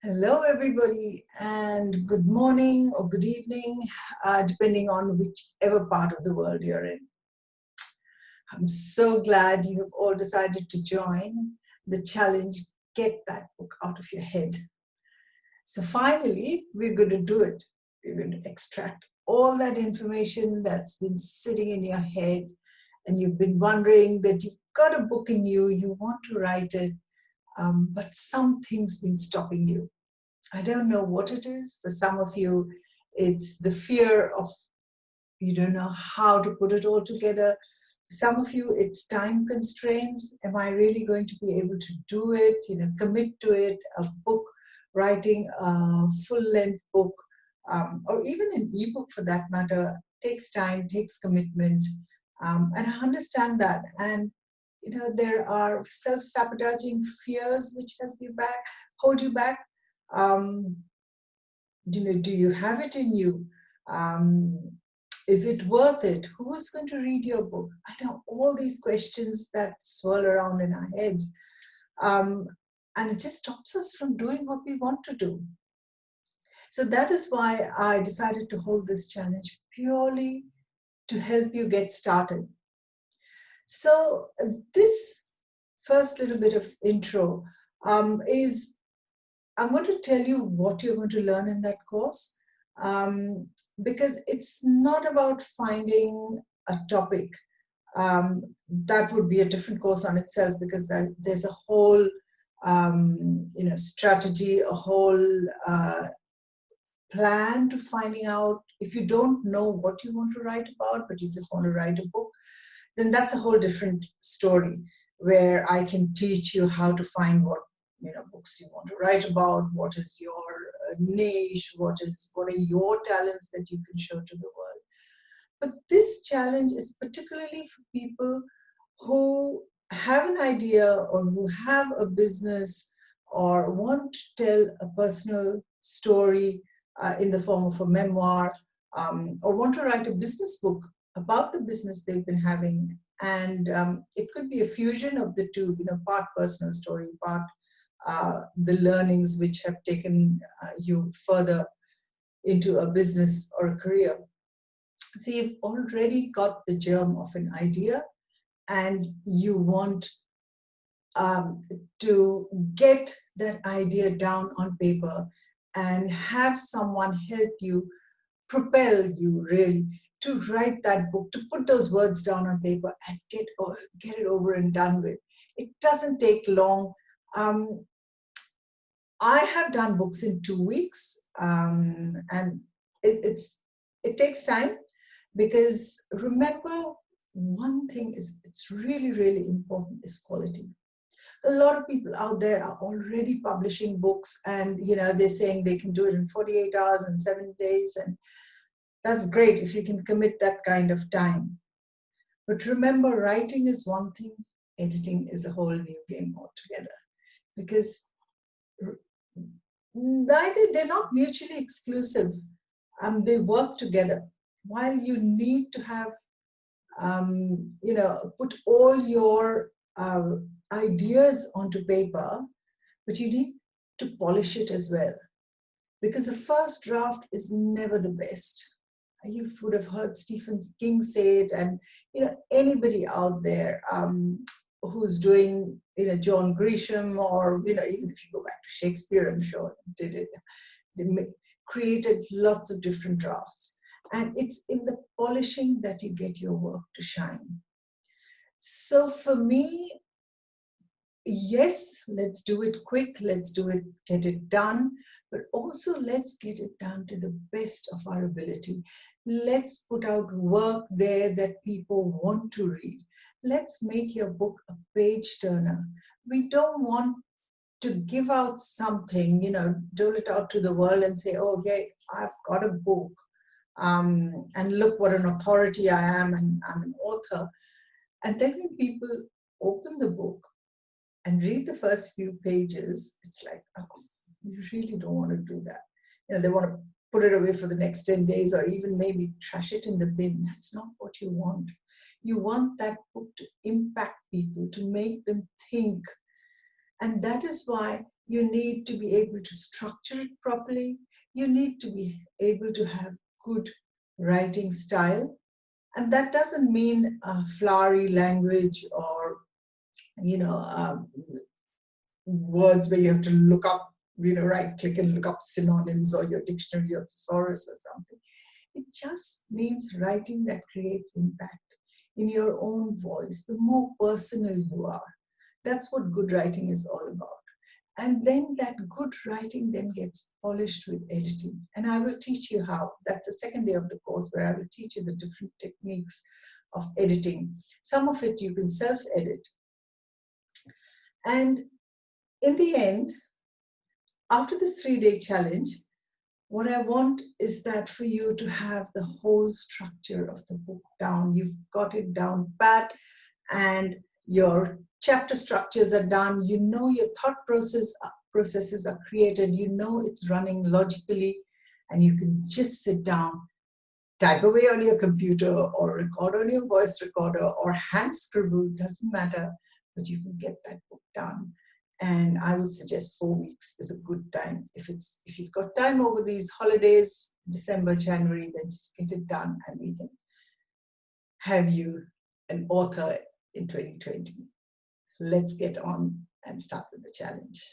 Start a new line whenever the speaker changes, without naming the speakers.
Hello, everybody, and good morning or good evening, depending on whichever part of the world you're in. I'm so glad you have all decided to join the challenge, Get That Book Out of Your Head. So finally, we're going to do it. We're going to extract all that information that's been sitting in your head, and you've been wondering that you've got a book in you, you want to write it, but something's been stopping you. I don't know what it is. For some of you, it's the fear of you don't know how to put it all together. For some of you, it's time constraints. Am I really going to be able to do it? Commit to it. A book, writing a full-length book, or even an ebook for that matter, takes time, takes commitment, and I understand that. And there are self-sabotaging fears which hold you back. um, do you have it in you? Is it worth it? Who is going to read your book? I know all these questions that swirl around in our heads, and it just stops us from doing what we want to do. So that is why I decided to hold this challenge, purely to help you get started. So this first little bit of intro is I'm going to tell you what you're going to learn in that course, because it's not about finding a topic. That would be a different course on itself, because there's a whole strategy, a whole plan to finding out. If you don't know what you want to write about, but you just want to write a book, then that's a whole different story, where I can teach you how to find what books you want to write about, what is your niche, what are your talents that you can show to the world. But this challenge is particularly for people who have an idea, or who have a business, or want to tell a personal story in the form of a memoir, or want to write a business book about the business they've been having. And it could be a fusion of the two, part personal story, part the learnings which have taken you further into a business or a career. So you've already got the germ of an idea, and you want to get that idea down on paper and have someone help you, propel you really to write that book, to put those words down on paper and get it over and done with. It doesn't take long. I have done books in 2 weeks, and it takes time, because remember, one thing is, it's really, really important, is quality. A lot of people out there are already publishing books, and they're saying they can do it in 48 hours and 7 days, and that's great if you can commit that kind of time. But remember, writing is one thing, editing is a whole new game altogether, because they're not mutually exclusive. They work together. While you need to have put all your ideas onto paper, but you need to polish it as well, because the first draft is never the best. You would have heard Stephen King say it, and anybody out there who's doing John Grisham, or even if you go back to Shakespeare, I'm sure did it. They created lots of different drafts, and it's in the polishing that you get your work to shine. So for me, yes, let's do it quick, let's get it done, but also let's get it done to the best of our ability. Let's put out work there that people want to read. Let's make your book a page turner. We don't want to give out something, dole it out to the world and say, oh, yeah, I've got a book, and look what an authority I am, and I'm an author. And then when people open the book and read the first few pages, it's like, oh, you really don't want to do that. They want to put it away for the next 10 days, or even maybe trash it in the bin. That's not what you want. You want that book to impact people, to make them think. And that is why you need to be able to structure it properly. You need to be able to have good writing style. And that doesn't mean flowery language or, you know, words where you have to look up, right click and look up synonyms or your dictionary or thesaurus or something. It just means writing that creates impact in your own voice. The more personal you are, that's what good writing is all about. And then that good writing then gets polished with editing. And I will teach you how. That's the second day of the course, where I will teach you the different techniques of editing. Some of it you can self-edit. And in the end, after this 3-day challenge, what I want is that for you to have the whole structure of the book down. You've got it down pat, and your chapter structures are done. You know your thought processes are created. You know it's running logically, and you can just sit down, type away on your computer or record on your voice recorder or hand scribble, doesn't matter, but you can get that book done. And I would suggest 4 weeks is a good time. If you've got time over these holidays, December, January, then just get it done and we can have you an author in 2020. Let's get on and start with the challenge.